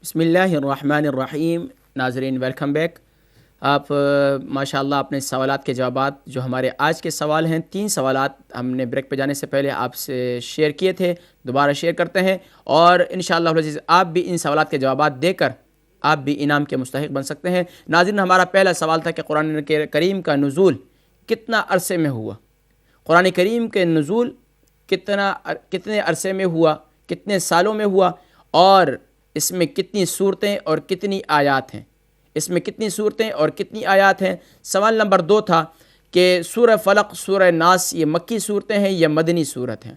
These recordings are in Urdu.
بسم اللہ الرحمن الرحیم. ناظرین ویلکم بیک. آپ ماشاءاللہ اپنے سوالات کے جوابات جو ہمارے آج کے سوال ہیں 3 سوالات ہم نے بریک پہ جانے سے پہلے آپ سے شیئر کیے تھے, دوبارہ شیئر کرتے ہیں اور انشاءاللہ العزیز آپ بھی ان سوالات کے جوابات دے کر آپ بھی انعام کے مستحق بن سکتے ہیں. ناظرین ہمارا پہلا سوال تھا کہ قرآن کریم کا نزول کتنا عرصے میں ہوا. قرآن کریم کے نزول کتنے عرصے میں ہوا, کتنے سالوں میں ہوا, اور اس میں کتنی صورتیں اور کتنی آیات ہیں. اس میں کتنی صورتیں اور کتنی آیات ہیں. سوال نمبر 2 تھا کہ سورہ فلق, سورہ ناس یہ مکی صورتیں ہیں یا مدنی صورت ہیں.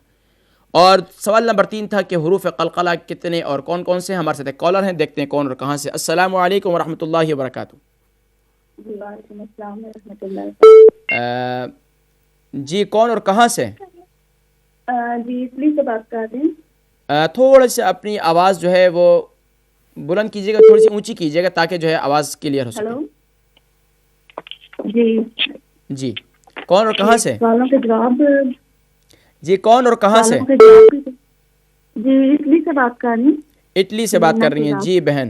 اور سوال نمبر 3 تھا کہ حروف قلقلہ کتنے اور کون کون سے ہیں. ہمارے ساتھ ایک کالر ہیں, دیکھتے ہیں کون اور کہاں سے. السلام علیکم ورحمۃ اللہ وبرکاتہ. وعلیکم السلام ورحمۃ اللہ. جی کون اور کہاں سے؟ جی اٹلی سے بات کر رہے ہیں. تھوڑا سا اپنی آواز جو ہے وہ بلند کیجیے گا, تھوڑی سی اونچی کیجیے گا تاکہ جو ہے آواز کلیئر ہو سکے. ہلو جی جی کون اور کہاں سے؟ سوالوں کے جواب. جی کون اور کہاں سے؟ جی اٹلی سے بات کر رہی ہیں. اٹلی سے بات کر رہی ہیں. جی بہن,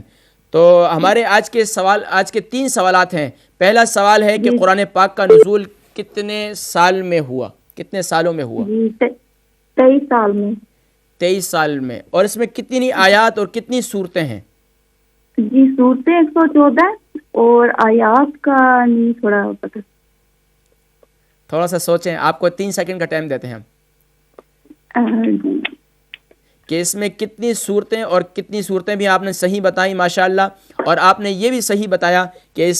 تو ہمارے آج کے 3 سوالات ہیں. پہلا سوال ہے کہ قرآن پاک کا نزول کتنے سال میں ہوا, کتنے سالوں میں ہوا؟ جی 23 سال میں. 23 سال میں. اور اس میں کتنی آیات اور کتنی صورتیں ہیں؟ جی صورتیں 114 اور آیات کا نہیں تھوڑا پتہ. تھوڑا سا سوچیں, آپ کو 3 سیکنڈ کا ٹائم دیتے ہیں ہم کہ اس میں کتنی صورتیں اور کتنی صورتیں بھی آپ نے صحیح بتائیں ماشاءاللہ. اور آپ نے یہ بھی صحیح بتایا کہ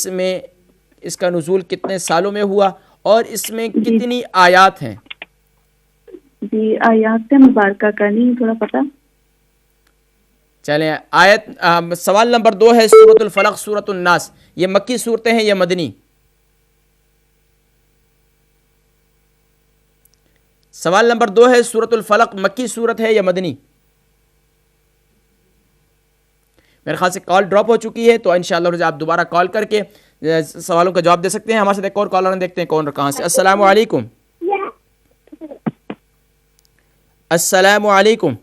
اس کا نزول کتنے سالوں میں ہوا اور اس میں کتنی آیات ہیں. جی آیات مبارکہ کا نہیں تھوڑا پتہ. چلیں سوال نمبر 2 ہے سورۃ الفلق, سورۃ الناس یہ مکی صورتیں ہیں یا مدنی؟ سوال نمبر 2 ہے سورۃ الفلق مکی صورت ہے یا مدنی؟ میرے خیال سے کال ڈراپ ہو چکی ہے, تو انشاءاللہ آپ دوبارہ کال کر کے سوالوں کا جواب دے سکتے ہیں. ہمارے ساتھ ایک اور کالر ہیں, دیکھتے ہیں کون اور کہاں سے. السلام علیکم. السلام علیکم.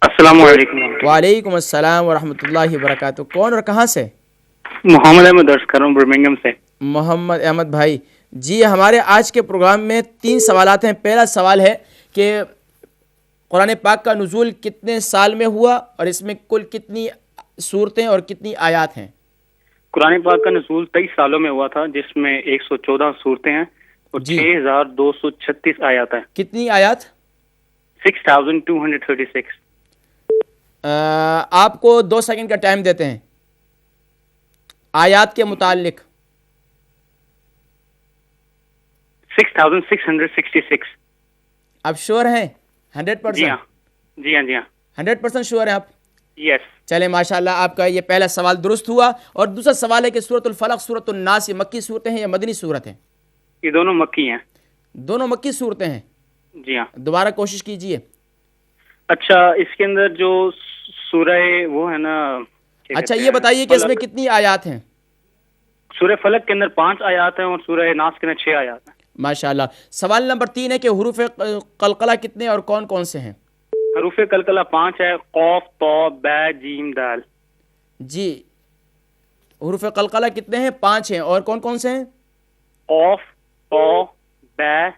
السلام علیکم. وعلیکم السلام ورحمۃ اللہ وبرکاتہ. کون اور کہاں سے؟ محمد احمد درس کر رہا ہوں برمنگھم سے. محمد احمد بھائی, جی ہمارے آج کے پروگرام میں 3 سوالات ہیں. پہلا سوال ہے کہ قرآن پاک کا نزول کتنے سال میں ہوا اور اس میں کل کتنی صورتیں اور کتنی آیات ہیں؟ قرآن پاک کا نزول 23 سالوں میں ہوا تھا, جس میں 114 صورتیں ہیں اور 6236 آیات ہیں. کتنی آیات؟ 6236. آپ کو 2 سیکنڈ کا ٹائم دیتے ہیں آیات کے متعلق. 6666. آپ شور ہیں 100%؟ جی ہاں جی ہاں جی ہاں 100% شور ہیں آپ؟ یس. چلیں ماشاءاللہ آپ کا یہ پہلا سوال درست ہوا. اور دوسرا سوال ہے کہ سورۃ الفلق, سورۃ الناس یہ مکی صورتیں ہیں یا مدنی صورت ہیں؟ یہ دونوں مکی ہیں. دونوں مکی صورتیں ہیں. جی ہاں. دوبارہ کوشش کیجئے. اچھا اس کے اندر جو سورہ وہ ہے نا, اچھا یہ بتائیے کہ اس میں کتنی آیات ہیں؟ سورہ فلق کے اندر 5 آیات ہیں اور سورہ ناس کے اندر 6 آیات ہیں. ماشاءاللہ. سوال نمبر 3 ہے کہ حروف قلقلہ کتنے اور کون کون سے ہیں؟ حروف قلقلہ 5 ہے, قاف طا بے جیم دال. جی حروف قلقلہ کتنے ہیں؟ 5 ہیں. اور کون کون سے ہیں؟ قاف طا بے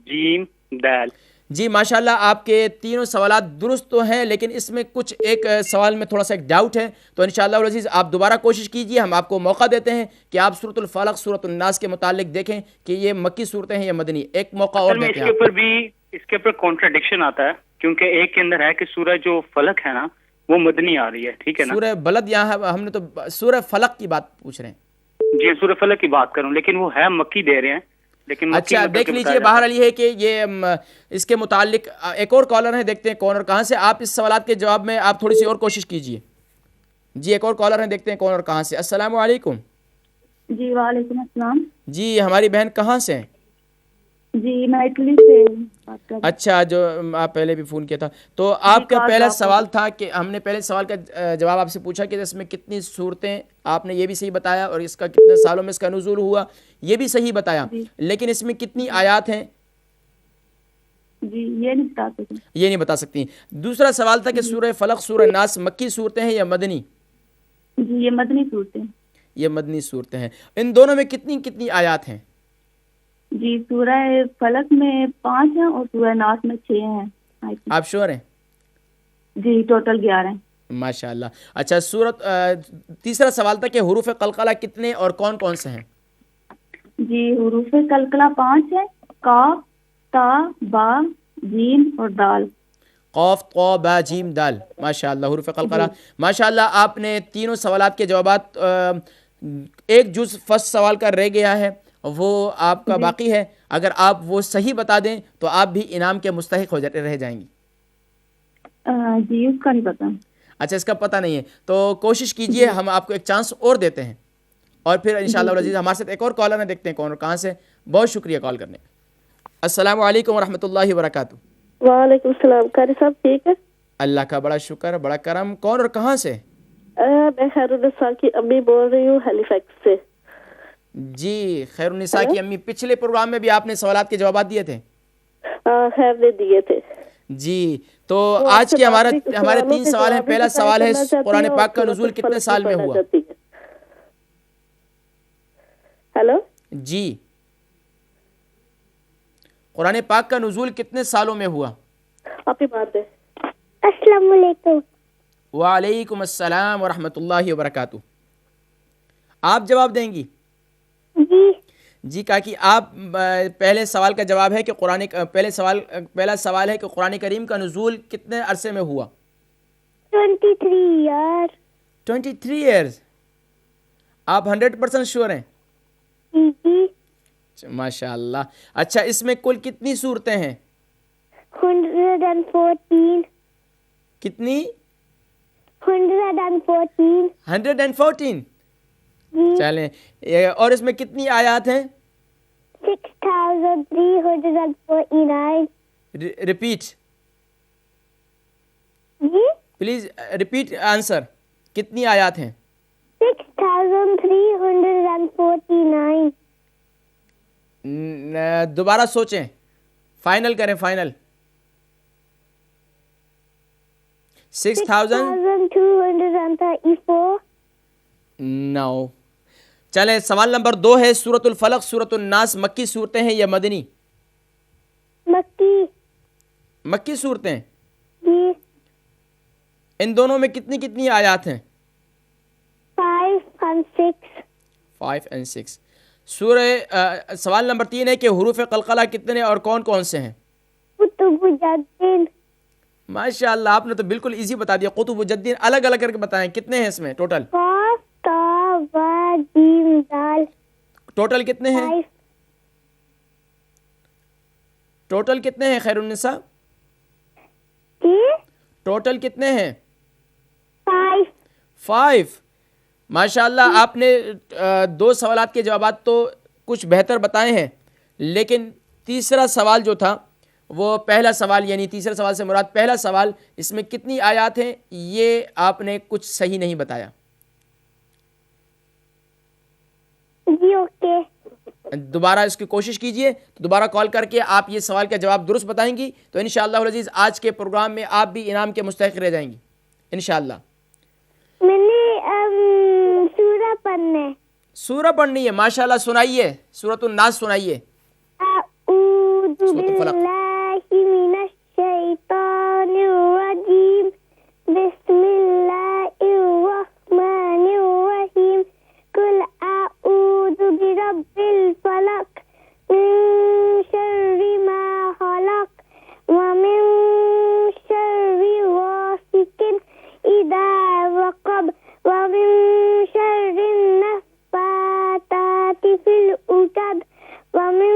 جیم دال. جی ماشاءاللہ آپ کے تینوں سوالات درست تو ہیں, لیکن اس میں کچھ ایک سوال میں تھوڑا سا ایک ڈاؤٹ ہے, تو انشاءاللہ العزیز آپ دوبارہ کوشش کیجئے. ہم آپ کو موقع دیتے ہیں کہ آپ سورۃ الفلق, سورۃ الناس کے متعلق دیکھیں کہ یہ مکی صورتیں ہیں یا مدنی. ایک موقع اور دیتے ہیں. اس کے اوپر کانٹراڈکشن آتا ہے, کیونکہ ایک کے اندر ہے کہ سورہ جو فلق ہے نا وہ مدنی آ رہی ہے, ٹھیک ہے نا. سورہ بلد یہاں ہم نے تو سورہ فلق کی بات پوچھ رہے ہیں. جی سورہ فلق کی بات کروں, لیکن وہ ہے مکی دے رہے ہیں. لیکن اچھا دیکھ لیجئے, باہر علی ہے کہ یہ اس کے متعلق ایک اور کالر ہے, دیکھتے ہیں کون اور کہاں سے. آپ اس سوالات کے جواب میں آپ تھوڑی سی اور کوشش کیجئے. جی ایک اور کالر ہیں, دیکھتے ہیں کون اور کہاں سے. السلام علیکم. جی وعلیکم السلام. جی ہماری بہن کہاں سے ہیں؟ جی میں اٹلی سے بات کر رہی ہوں. اچھا جو آپ پہلے بھی فون کیا تھا, تو آپ کا پہلا سوال تھا کہ ہم نے پہلے سوال کا جواب آپ سے پوچھا کہ اس میں کتنی صورتیں, آپ نے یہ بھی صحیح بتایا, اور اس کا کتنے سالوں میں اس کا نزول ہوا یہ بھی صحیح بتایا, لیکن اس میں کتنی آیات ہیں؟ جی یہ نہیں بتا سکتی. یہ نہیں بتا سکتی. دوسرا سوال تھا کہ سورہ فلق سورہ ناس مکی صورتیں ہیں یا مدنی؟ جی یہ مدنی صورتیں. یہ مدنی صورتیں ہیں. ان دونوں میں کتنی کتنی آیات ہیں؟ جی سورہ فلق میں 5 ہیں اور سورہ ناس میں 6 ہیں. آپ شور ہیں؟ جی ٹوٹل 11 ہیں. ماشاء اللہ. اچھا تیسرا سوال تھا کہ حروف قلقلہ کتنے اور کون کون سے ہیں؟ جی حروف قلقلہ 5 ہیں. قاف تا با جیم اور دال. قاف طا با جیم دال. ماشاء اللہ. حروف قلقلہ. ماشاء اللہ آپ نے تینوں سوالات کے جوابات ایک جز فرسٹ سوال کا رہ گیا ہے وہ آپ کا باقی ہے. اگر آپ وہ صحیح بتا دیں تو آپ بھی انعام کے مستحق رہ جائیں گی. جی اس کا نہیں پتا. اچھا اس کا پتہ نہیں ہے تو کوشش کیجئے, ہم آپ کو ایک چانس اور دیتے ہیں اور پھر انشاءاللہ العزیز ہمارے ساتھ ایک اور کالر ہے, دیکھتے ہیں کون اور کہاں سے. بہت شکریہ کال کرنے کا. السلام علیکم ورحمۃ اللہ وبرکاتہ. وعلیکم السلام. قاری صاحب ٹھیک ہے؟ اللہ کا بڑا شکر, بڑا کرم. کون اور کہاں سے؟ میں خیر النساء کی امی بول رہی ہوں ہیلی فیکس سے. جی خیر النساء کی امی, پچھلے پروگرام میں بھی آپ نے سوالات کے جوابات دیے تھے. خیر نے دیے تھے جی. تو آج کے ہمارے 3 سوال ہیں. پہلا سوال ہے قرآن پاک کا نزول کتنے سال میں ہوا؟ ہیلو جی قرآن پاک کا نزول کتنے سالوں میں ہوا؟ آپ ہی بات ہے. السلام علیکم. وعلیکم السلام ورحمۃ اللہ وبرکاتہ. آپ جواب دیں گی؟ جی کاکی آپ پہلے سوال کا جواب ہے کہ پہلا سوال ہے کہ قرآن کریم کا نزول کتنے عرصے میں ہوا؟ 23 ایئر. 23 ایئرز. آپ 100% شور ہیں؟ ماشاء اللہ. اچھا اس میں کل کتنی صورتیں ہیں؟ 114. کتنی؟ 114. 114. چلیں. اور اس میں کتنی آیات ہیں؟ 6349. Repeat please, repeat answer. کتنی آیات ہیں؟ 6349. دوبارہ سوچیں, فائنل کریں. فائنل 6234. نو. چلیں سوال نمبر 2 ہے سورۃ الفلق سورۃ الناس مکی صورتیں ہیں یا مدنی؟ مکی صورتیں. جی. ان دونوں میں کتنی کتنی آیات ہیں؟ 5 and 6. 5 and 6. سوال نمبر 3 ہے کہ حروف قلقلہ کتنے اور کون کون سے ہیں؟ قطب جدین. ماشاء اللہ آپ نے تو بالکل ایزی بتا دیا. قطب جدین الگ الگ کر کے بتائیں کتنے ہیں اس میں ٹوٹل؟ قاف تا با جیم دال. ٹوٹل کتنے ہیں؟ 5. ٹوٹل کتنے ہیں خیر النساء؟ ٹوٹل کتنے ہیں؟ 5. ماشاء اللہ آپ نے 2 سوالات کے جوابات تو کچھ بہتر بتائے ہیں, لیکن تیسرا سوال جو تھا وہ پہلا سوال یعنی تیسرے سوال سے مراد پہلا سوال, اس میں کتنی آیات ہیں یہ آپ نے کچھ صحیح نہیں بتایا. جی اوکے. دوبارہ اس کی کوشش کیجئے, دوبارہ کال کر کے آپ یہ سوال کا جواب درست بتائیں گی تو انشاءاللہ العزیز آج کے پروگرام میں آپ بھی انعام کے مستحق رہ جائیں گی انشاءاللہ. میں نے سورہ پڑھنی ہے. ماشاءاللہ سنائیے, سورۃ الناس سنائیے. اعوذ باللہ من الشیطان الرجیم. بسم اللہ الرحمن الرحیم. قل اعوذ برب الفلق من شر ما خلق ومن شر غاسق اذا وقب ومن شر النفاثات في العقد ومن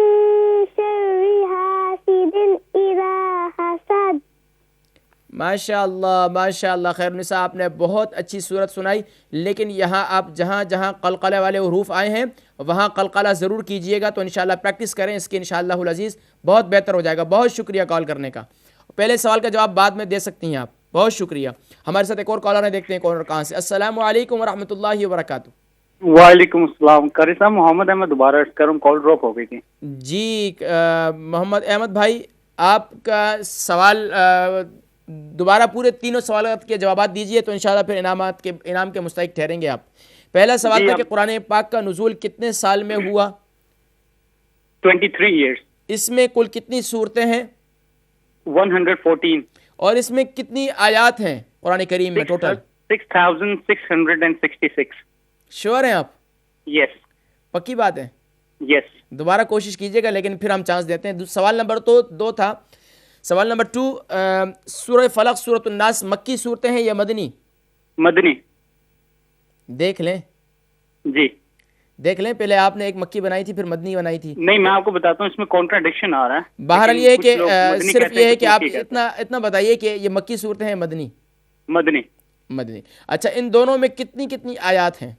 شر حاسد اذا حسد. ماشاء اللہ خیر النساء آپ نے بہت اچھی صورت سنائی, لیکن یہاں آپ جہاں جہاں قلقلہ والے حروف آئے ہیں وہاں قلقلہ ضرور کیجئے گا, تو انشاءاللہ پریکٹس کریں اس کی انشاءاللہ العزیز بہت بہتر ہو جائے گا. بہت شکریہ کال کرنے کا. پہلے سوال کا جواب بعد میں دے سکتی ہیں آپ. بہت شکریہ. ہمارے ساتھ ایک اور کالر ہے, دیکھتے ہیں کون اور کہاں سے. السلام علیکم ورحمۃ اللہ وبرکاتہ. وعلیکم السلام. قاری صاحب محمد احمد دوبارہ کروں, کال ڈراپ ہو گئی تھی. جی محمد احمد بھائی آپ کا سوال دوبارہ پورے تینوں سوالات کے جوابات دیجئے تو انشاءاللہ پھر انعام کے مستحق ٹھہریں گے آپ. پہلا سوال تھا کہ قرآن پاک کا نزول کتنے سال میں ہوا؟ 23 years. اس میں کل کتنی صورتیں ہیں؟ 114. اور اس میں کتنی آیات ہیں قرآن کریم میں ٹوٹل؟ 6666. شیور ہیں آپ؟ Yes. پکی بات ہے؟ Yes. دوبارہ کوشش کیجئے گا لیکن پھر ہم چانس دیتے ہیں. سوال نمبر تو 2 تھا. سوال نمبر 2 سورہ فلق سورۃ الناس مکی صورتیں ہیں یا مدنی؟ مدنی. دیکھ لیں جی دیکھ لیں، پہلے آپ نے ایک مکی بنائی تھی پھر مدنی بنائی تھی. نہیں، میں آپ کو بتاتا ہوں اس میں کانٹراڈکشن آ رہا ہے. بہرحال یہ ہے کہ صرف یہ ہے کہ آپ اتنا بتائیے کہ یہ مکی صورتیں ہیں مدنی؟ مدنی. مدنی. اچھا، ان دونوں میں کتنی آیات ہیں؟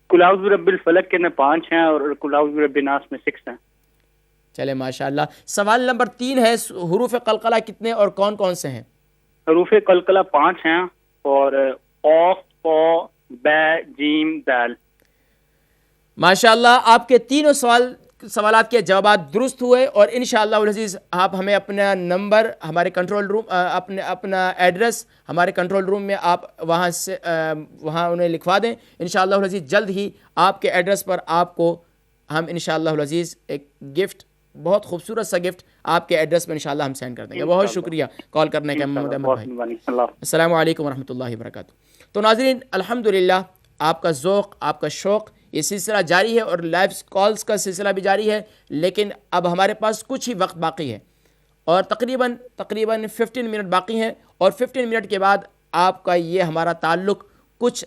قل اعوذ برب الفلق کے میں 5 ہیں اور قل اعوذ برب الناس میں 6 ہیں. چلے ماشاءاللہ. سوال نمبر 3 ہے حروف قلقلہ کتنے اور کون کون سے ہیں؟ حروف قلقلہ 5 ہیں اور قاف قا با جیم دال. ماشاءاللہ آپ کے تینوں سوالات کے جوابات درست ہوئے اور انشاءاللہ العزیز آپ ہمیں اپنا نمبر ہمارے کنٹرول روم اپنا ایڈریس ہمارے کنٹرول روم میں آپ وہاں انہیں لکھوا دیں. انشاءاللہ العزیز جلد ہی آپ کے ایڈریس پر آپ کو ہم انشاءاللہ العزیز ایک گفٹ، بہت خوبصورت سا گفٹ آپ کے ایڈریس پہ انشاءاللہ ہم سینڈ کر دیں گے. بہت شکریہ کال کرنے کا محمد احمد بھائی. السلام علیکم ورحمۃ اللہ وبرکاتہ. تو ناظرین الحمدللہ آپ کا ذوق، آپ کا شوق، یہ سلسلہ جاری ہے اور لائیو کالز کا سلسلہ بھی جاری ہے، لیکن اب ہمارے پاس کچھ ہی وقت باقی ہے اور تقریباً 15 منٹ باقی ہیں اور 15 منٹ کے بعد آپ کا یہ ہمارا تعلق کچھ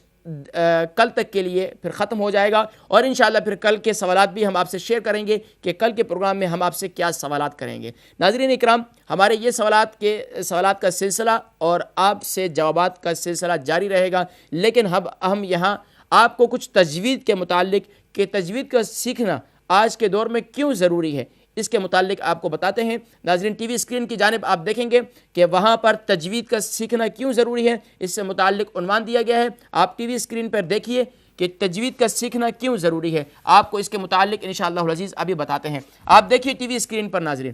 کل تک کے لیے پھر ختم ہو جائے گا اور انشاءاللہ پھر کل کے سوالات بھی ہم آپ سے شیئر کریں گے کہ کل کے پروگرام میں ہم آپ سے کیا سوالات کریں گے. ناظرین اکرام، ہمارے یہ سوالات کا سلسلہ اور آپ سے جوابات کا سلسلہ جاری رہے گا، لیکن ہم یہاں آپ کو کچھ تجوید کے متعلق کہ تجوید کا سیکھنا آج کے دور میں کیوں ضروری ہے اس کے متعلق آپ کو بتاتے ہیں. ناظرین ٹی وی اسکرین کی جانب آپ دیکھیں گے کہ وہاں پر تجوید کا سیکھنا کیوں ضروری ہے، اس سے متعلق عنوان دیا گیا ہے. آپ ٹی وی اسکرین پر دیکھیے کہ تجوید کا سیکھنا کیوں ضروری ہے. آپ کو اس کے متعلق انشاءاللہ العزیز ابھی بتاتے ہیں. آپ دیکھیے ٹی وی اسکرین پر ناظرین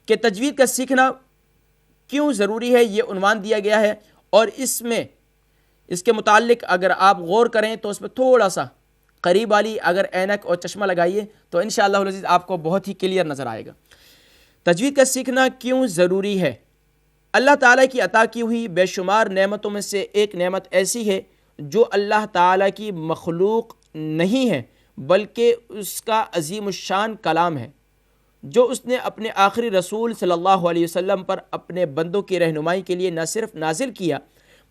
کہ تجوید کا سیکھنا کیوں ضروری ہے، یہ عنوان دیا گیا ہے اور اس کے متعلق اگر آپ غور کریں تو اس میں تھوڑا سا قریب والی اگر اینک اور چشمہ لگائیے تو انشاءاللہ العزیز آپ کو بہت ہی کلیئر نظر آئے گا. تجوید کا سیکھنا کیوں ضروری ہے؟ اللہ تعالیٰ کی عطا کی ہوئی بے شمار نعمتوں میں سے ایک نعمت ایسی ہے جو اللہ تعالیٰ کی مخلوق نہیں ہے بلکہ اس کا عظیم الشان کلام ہے، جو اس نے اپنے آخری رسول صلی اللہ علیہ وسلم پر اپنے بندوں کی رہنمائی کے لیے نہ صرف نازل کیا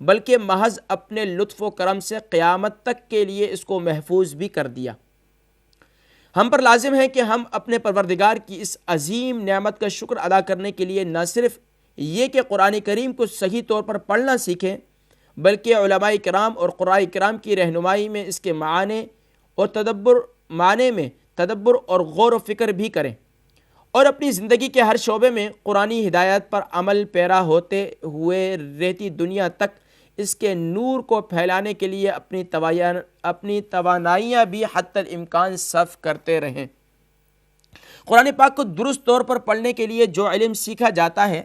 بلکہ محض اپنے لطف و کرم سے قیامت تک کے لیے اس کو محفوظ بھی کر دیا. ہم پر لازم ہے کہ ہم اپنے پروردگار کی اس عظیم نعمت کا شکر ادا کرنے کے لیے نہ صرف یہ کہ قرآن کریم کو صحیح طور پر پڑھنا سیکھیں بلکہ علماء کرام اور قراء کرام کی رہنمائی میں اس کے معنی میں تدبر اور غور و فکر بھی کریں اور اپنی زندگی کے ہر شعبے میں قرآنی ہدایت پر عمل پیرا ہوتے ہوئے رہتی دنیا تک اس کے نور کو پھیلانے کے لیے اپنی توانائیاں بھی حتی الامکان صرف کرتے رہیں. قرآن پاک کو درست طور پر پڑھنے کے لیے جو علم سیکھا جاتا ہے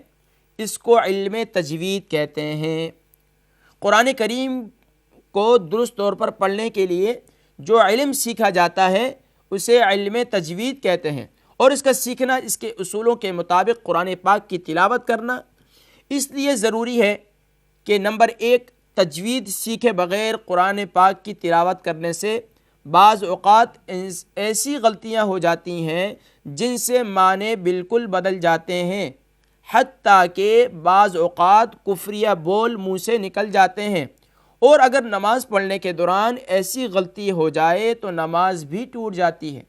اس کو علم تجوید کہتے ہیں. قرآن کریم کو درست طور پر پڑھنے کے لیے جو علم سیکھا جاتا ہے اسے علم تجوید کہتے ہیں اور اس کا سیکھنا اس کے اصولوں کے مطابق قرآن پاک کی تلاوت کرنا اس لیے ضروری ہے کہ نمبر 1 تجوید سیکھے بغیر قرآن پاک کی تلاوت کرنے سے بعض اوقات ایسی غلطیاں ہو جاتی ہیں جن سے معنی بالکل بدل جاتے ہیں، حتیٰ کہ بعض اوقات کفریہ بول منہ سے نکل جاتے ہیں، اور اگر نماز پڑھنے کے دوران ایسی غلطی ہو جائے تو نماز بھی ٹوٹ جاتی ہے.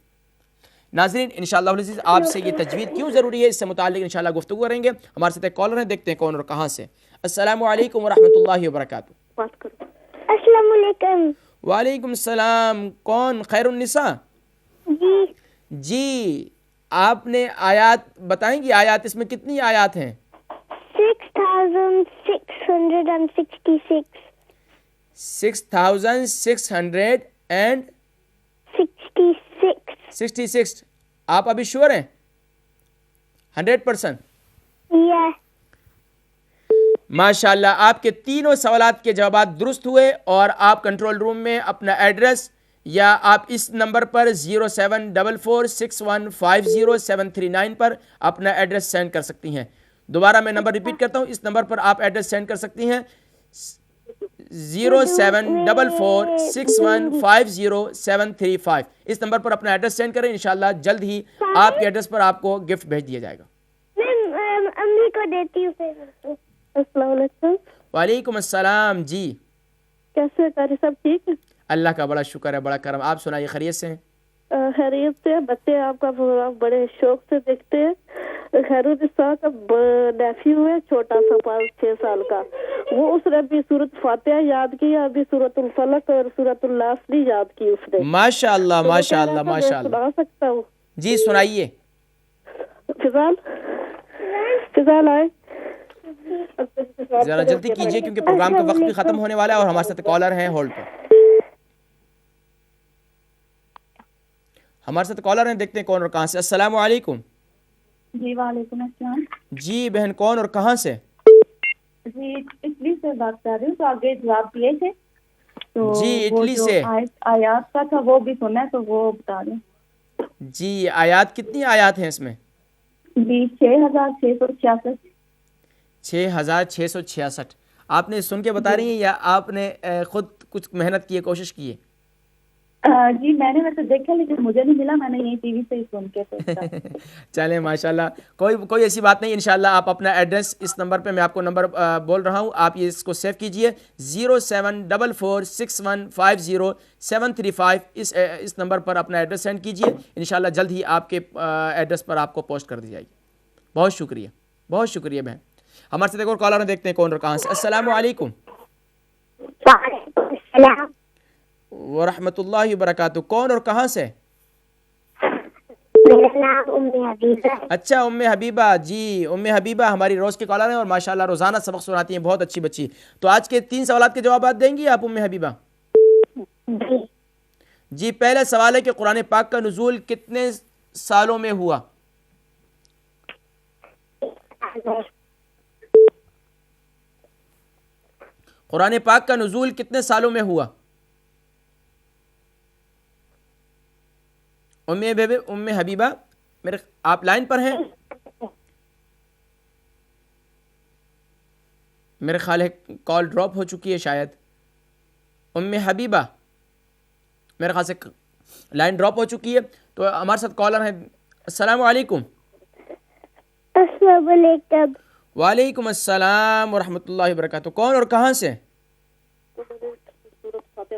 ناظرین انشاءاللہ العزیز آپ سے یہ تجوید کیوں ضروری ہے اس سے متعلق انشاءاللہ گفتگو کریں گے. ہمارے ساتھ ایک کالر ہیں، دیکھتے ہیں کون اور کہاں سے. السلام علیکم ورحمۃ اللہ وبرکاتہ. السلام علیکم. وعلیکم السلام. کون؟ خیر النساء؟ جی آپ نے آیات بتائیں گی؟ آیات اس میں کتنی آیات ہیں؟ 6666. 6666. آپ ابھی شور ہیں؟ 100%. Yes. ماشاءاللہ آپ کے تینوں سوالات کے جوابات درست ہوئے اور آپ کنٹرول روم میں اپنا ایڈریس یا آپ اس نمبر پر 07446150739 پر اپنا ایڈریس سینڈ کر سکتی ہیں. دوبارہ میں نمبر ریپیٹ کرتا ہوں, اس نمبر پر آپ ایڈریس سینڈ کر سکتی ہیں 07446150735. اس نمبر پر اپنا ایڈریس سینڈ کریں, انشاءاللہ جلد ہی آپ کے ایڈریس پر آپ کو گفٹ بھیج دیا جائے گا. امی کو دیتی ہوں. السلام علیکم. وعلیکم السلام. جی کیسے سارے سب ٹھیک ہے؟ اللہ کا بڑا شکر ہے, بڑا کرم. آپ سنائیے, خیریت سے ہیں؟ خیریت سے. بچے آپ کا پروگرام بڑے شوق سے دیکھتے ہیں. خیرالنساء کا نیفیو ہے چھوٹا سا 5-6 سال کا, وہ اس نے بھی سورۃ فاتحہ یاد کی, ابھی سورۃ الفلق اور سورۃ الناس بھی یاد کی اس نے. ماشاء اللہ ماشاء اللہ ماشاء اللہ. سنا سکتا ہوں؟ جی سنائیے. فضال آئے ذرا جلدی کیجیے کیونکہ پروگرام کا وقت بھی ختم ہونے والا ہے اور ہمارے ساتھ کالر ہیں ہولڈ پر. ہمارے ساتھ کالر ہیں, دیکھتے ہیں کون اور کہاں سے. السلام علیکم. جی وعلیکم السلام. جی بہن کون اور کہاں سے؟ جی اٹلی سے بات کر رہی ہوں. تو آگے جواب دیے تھے تو جی اٹلی سے آیات کا تھا وہ بھی سنا ہے تو وہ بتا دیں. جی آیات کتنی آیات ہیں اس میں؟ جی 6666. 6666. آپ نے سن کے بتا رہی ہیں یا آپ نے خود کچھ محنت کی ہے, کوشش کی ہے؟ جی میں نے ویسے دیکھا لیکن مجھے نہیں ملا, میں نے یہی ٹی وی سے ہی سن کے چلیں ماشاءاللہ, کوئی ایسی بات نہیں. انشاءاللہ آپ اپنا ایڈریس اس نمبر پہ, میں آپ کو نمبر بول رہا ہوں, آپ یہ اس کو سیو کیجئے 07446150735. اس نمبر پر اپنا ایڈریس سینڈ کیجئے, انشاءاللہ جلد ہی آپ کے ایڈریس پر آپ کو پوسٹ کر دی جائے گی. بہت شکریہ, بہت شکریہ بہن. ہمارے ساتھ ایک اور کالر ہیں, دیکھتے ہیں کون اور کہاں سے. السلام علیکم. وعلیکم السلام ورحمۃ اللہ وبرکاتہ. کون اور کہاں سے؟ میرا نام ام حبیبہ. اچھا ام حبیبہ. جی ام حبیبہ ہماری روز کے کالر ہیں اور ماشاءاللہ روزانہ سبق سناتی ہیں, بہت اچھی بچی. تو آج کے 3 سوالات کے جوابات دیں گی آپ ام حبیبہ؟ جی پہلا سوال ہے کہ قرآن پاک کا نزول کتنے سالوں میں ہوا؟ قرآن پاک کا نزول کتنے سالوں میں ہوا؟ ام حبیبہ میرے آپ لائن پر ہیں؟ میرے خیال ہے کال ڈراپ ہو چکی ہے شاید. ام حبیبہ میرے خیال سے لائن ڈراپ ہو چکی ہے. تو ہمارے ساتھ کالر ہیں. السلام علیکم. السلام علیکم. وعلیکم السلام ورحمۃ اللہ وبرکاتہ. کون اور کہاں سے؟ سورۃ فاتحہ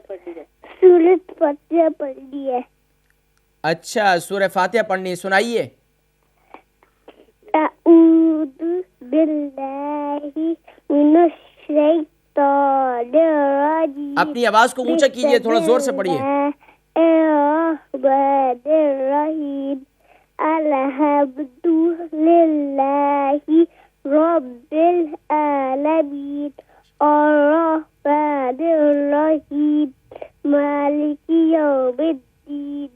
پڑھنی ہے. اچھا سورہ فاتحہ پڑھنی ہے, سنائیے. اعوذ باللہ من الشیطان الرجیم. اپنی آواز کو اونچا کیجئے, تھوڑا زور سے پڑھیے. الرحمن الرحیم. الحمد للہ رب العالمین الرحمن الرحیم مالک یوم الدین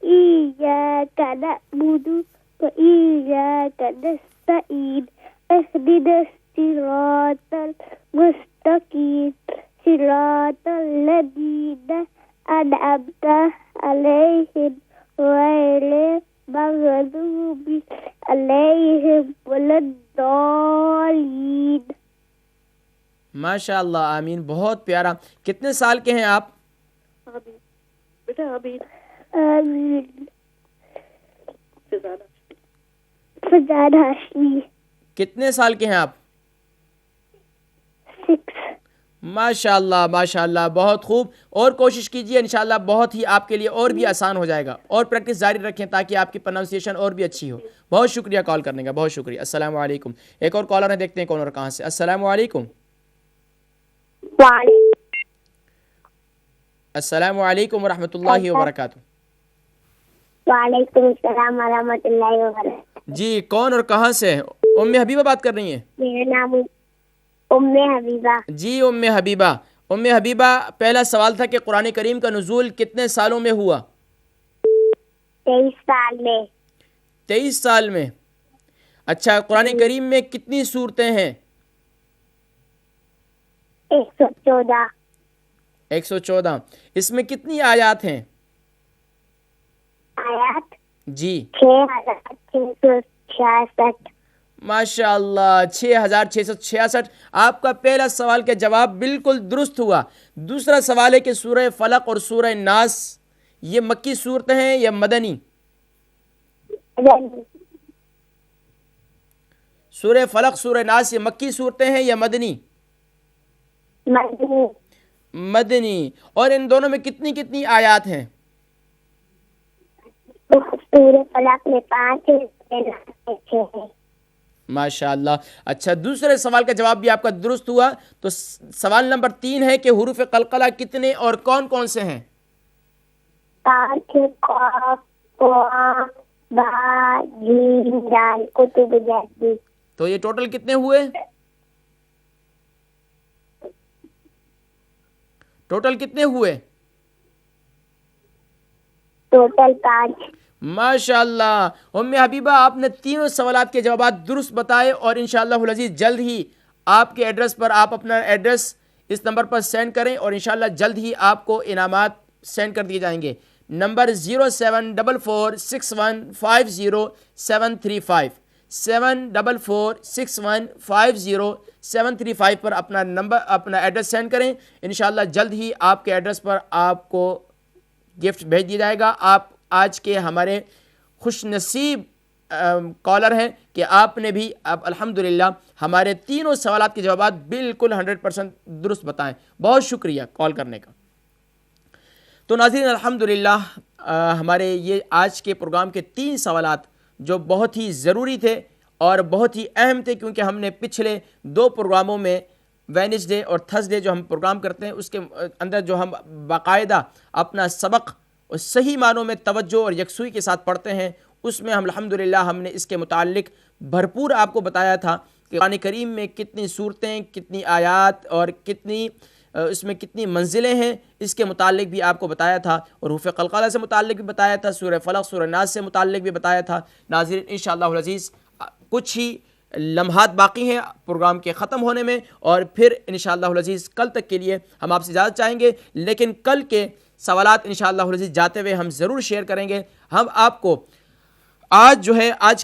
ایاک نعبد و ایاک نستعین اهدنا الصراط المستقیم صراط الذین انعمت علیہم غیر المغضوب علیہم ولا الضالین. ماشاء اللہ, آمین, بہت پیارا. کتنے سال کے ہیں آپ؟ بیٹا ابھی آمین. فضال ہاشمی. کتنے سال کے ہیں آپ؟ 6. ماشاء اللہ ماشاء اللہ, بہت خوب. اور کوشش کیجیے, انشاءاللہ بہت ہی آپ کے لیے اور بھی آسان ہو جائے گا, اور پریکٹس جاری رکھیں تاکہ آپ کی پروننسیشن اور بھی اچھی ہو. بہت شکریہ کال کرنے کا, بہت شکریہ. السلام علیکم. ایک اور کالر ہیں, دیکھتے ہیں کون اور کہاں سے. السلام علیکم. السلام علیکم ورحمۃ اللہ وبرکاتہ. وعلیکم السلام ورحمۃ اللہ وبرکاتہ. جی کون اور کہاں سے؟ ام حبیبہ بات کر رہی ہیں؟ میرا نام ام حبیبہ. جی ام حبیبہ. ام حبیبہ پہلا سوال تھا کہ قرآن کریم کا نزول کتنے سالوں میں ہوا؟ 23 سال میں. 23 سال میں. اچھا، قرآن کریم میں کتنی صورتیں ہیں؟ 114 114۔ اس میں کتنی آیات ہیں؟ آیات جی 6666۔ ماشاء اللہ، 6666۔ آپ کا پہلا سوال کا جواب بالکل درست ہوا۔ دوسرا سوال ہے کہ سورہ فلق اور سورہ ناس یہ مکی صورتیں ہیں یا مدنی؟ سورہ فلق سورہ ناس یہ مکی صورتیں ہیں یا مدنی؟ مدنی۔ مدنی۔ اور ان دونوں میں کتنی کتنی آیات ہیں؟ سورہ فلق میں 5 ہے، سورہ ناس میں 6 ہے۔ ماشاء اللہ۔ اچھا، دوسرے سوال کا جواب بھی آپ کا درست ہوا۔ تو سوال نمبر 3 ہے کہ حروف قلقلہ کتنے اور کون کون سے ہیں؟ قاف، قاف، قاف، با، جیم، دال، کتب جیسی۔ تو یہ ٹوٹل کتنے ہوئے؟ ٹوٹل کتنے ہوئے؟ ٹوٹل 5۔ ماشاء اللہ۔ ام حبیبہ، آپ نے تینوں سوالات کے جوابات درست بتائے، اور انشاءاللہ العزیز جلد ہی آپ کے ایڈریس پر آپ اپنا ایڈریس اس نمبر پر سینڈ کریں، اور انشاءاللہ جلد ہی آپ کو انعامات سینڈ کر دیے جائیں گے۔ نمبر 07446150735 7446150 پر اپنا ایڈریس سینڈ کریں۔ انشاءاللہ جلد ہی آپ کے ایڈریس پر آپ کو گفٹ بھیج دیا جائے گا۔ آپ آج کے ہمارے خوش نصیب کالر ہیں کہ آپ نے بھی اب الحمدللہ ہمارے تینوں سوالات کے جوابات بالکل 100% درست بتائیں۔ بہت شکریہ کال کرنے کا۔ تو ناظرین، الحمدللہ ہمارے یہ آج کے پروگرام کے 3 سوالات جو بہت ہی ضروری تھے اور بہت ہی اہم تھے، کیونکہ ہم نے پچھلے 2 پروگراموں میں وینسڈے اور تھرسڈے جو ہم پروگرام کرتے ہیں اس کے اندر جو ہم باقاعدہ اپنا سبق اور صحیح معنوں میں توجہ اور یکسوئی کے ساتھ پڑھتے ہیں، اس میں الحمدللہ ہم نے اس کے متعلق بھرپور آپ کو بتایا تھا کہ قرآن کریم میں کتنی صورتیں، کتنی آیات اور کتنی اس میں کتنی منزلیں ہیں، اس کے متعلق بھی آپ کو بتایا تھا، اور حروف قلقلہ سے متعلق بھی بتایا تھا، سورہ فلق سورہ ناس سے متعلق بھی بتایا تھا۔ ناظرین، انشاءاللہ العزیز کچھ ہی لمحات باقی ہیں پروگرام کے ختم ہونے میں، اور پھر انشاءاللہ العزیز کل تک کے لیے ہم آپ سے اجازت چاہیں گے، لیکن کل کے سوالات انشاءاللہ العزیز جاتے ہوئے ہم ضرور شیئر کریں گے۔ ہم آپ کو آج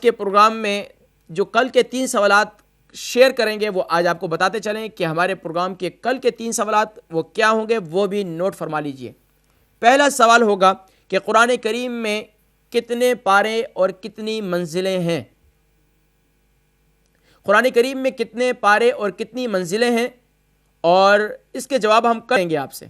کے پروگرام میں جو کل کے 3 سوالات شیئر کریں گے وہ آج آپ کو بتاتے چلیں کہ ہمارے پروگرام کے کل کے 3 سوالات وہ کیا ہوں گے، وہ بھی نوٹ فرما لیجئے۔ پہلا سوال ہوگا کہ قرآن کریم میں کتنے پارے اور کتنی منزلیں ہیں؟ قرآن کریم میں کتنے پارے اور کتنی منزلیں ہیں، اور اس کے جواب ہم کریں گے آپ سے۔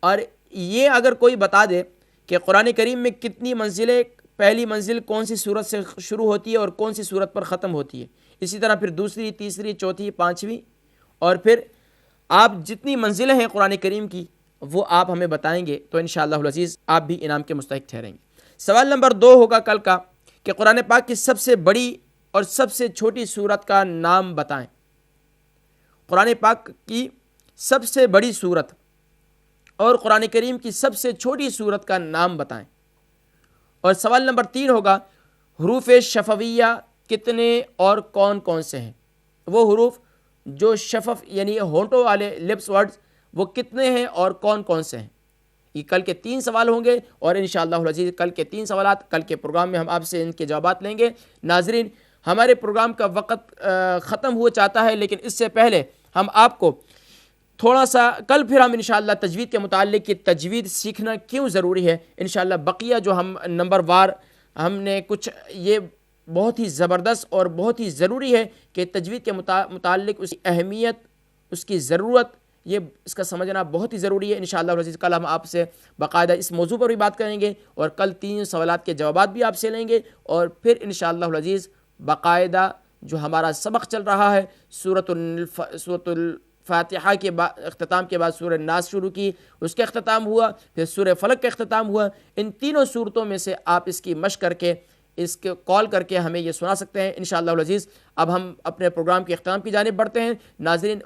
اور یہ اگر کوئی بتا دے کہ قرآن کریم میں کتنی منزلیں، پہلی منزل کون سی صورت سے شروع ہوتی ہے اور کون سی صورت پر ختم ہوتی ہے، اسی طرح پھر دوسری، تیسری، چوتھی، 5ویں، اور پھر آپ جتنی منزلیں ہیں قرآن کریم کی وہ آپ ہمیں بتائیں گے تو انشاءاللہ العزیز آپ بھی انعام کے مستحق ٹھہریں گے۔ سوال نمبر 2 ہوگا کل کا کہ قرآن پاک کی سب سے بڑی اور سب سے چھوٹی صورت کا نام بتائیں۔ قرآن پاک کی سب سے بڑی صورت اور قرآن کریم کی سب سے چھوٹی صورت کا نام بتائیں۔ اور سوال نمبر 3 ہوگا حروف شفویہ کتنے اور کون کون سے ہیں؟ وہ حروف جو شفف یعنی ہونٹوں والے لپس ورڈز وہ کتنے ہیں اور کون کون سے ہیں؟ یہ کل کے 3 سوال ہوں گے، اور انشاءاللہ العزیز کل کے 3 سوالات کل کے پروگرام میں ہم آپ سے ان کے جوابات لیں گے۔ ناظرین، ہمارے پروگرام کا وقت ختم ہو چاہتا ہے، لیکن اس سے پہلے ہم آپ کو تھوڑا سا کل پھر ہم انشاءاللہ تجوید کے متعلق کی تجوید سیکھنا کیوں ضروری ہے، انشاءاللہ بقیہ جو ہم نمبر وار ہم نے کچھ یہ بہت ہی زبردست اور بہت ہی ضروری ہے کہ تجوید کے متعلق اس کی اہمیت، اس کی ضرورت، یہ اس کا سمجھنا بہت ہی ضروری ہے۔ انشاءاللہ العزیز کل ہم آپ سے باقاعدہ اس موضوع پر بھی بات کریں گے، اور کل 3 سوالات کے جوابات بھی آپ سے لیں گے، اور پھر انشاءاللہ العزیز باقاعدہ جو ہمارا سبق چل رہا ہے سورۃ الفاتحہ کے اختتام کے بعد سورہ ناس شروع کی، اس کا اختتام ہوا، پھر سورہ فلق کا اختتام ہوا، ان تینوں صورتوں میں سے آپ اس کی مشق کر کے اس کے کال کر کے ہمیں یہ سنا سکتے ہیں انشاءاللہ العزیز۔ اب ہم اپنے پروگرام کے اختتام کی جانب بڑھتے ہیں۔ ناظرین،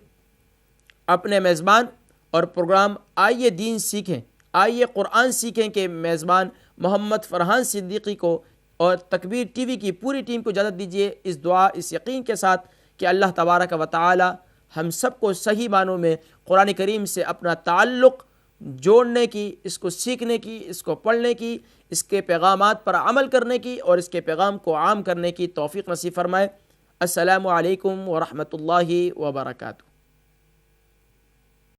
اپنے میزبان اور پروگرام آئیے دین سیکھیں، آئیے قرآن سیکھیں کے میزبان محمد فرحان صدیقی کو اور تکبیر ٹی وی کی پوری ٹیم کو اجازت دیجیے اس دعا، اس یقین کے ساتھ کہ اللہ تبارک و تعالی ہم سب کو صحیح معنوں میں قرآن کریم سے اپنا تعلق جوڑنے کی، اس کو سیکھنے کی، اس کو پڑھنے کی، اس کے پیغامات پر عمل کرنے کی اور اس کے پیغام کو عام کرنے کی توفیق نصیب فرمائے۔ السلام علیکم ورحمۃ اللہ وبرکاتہ۔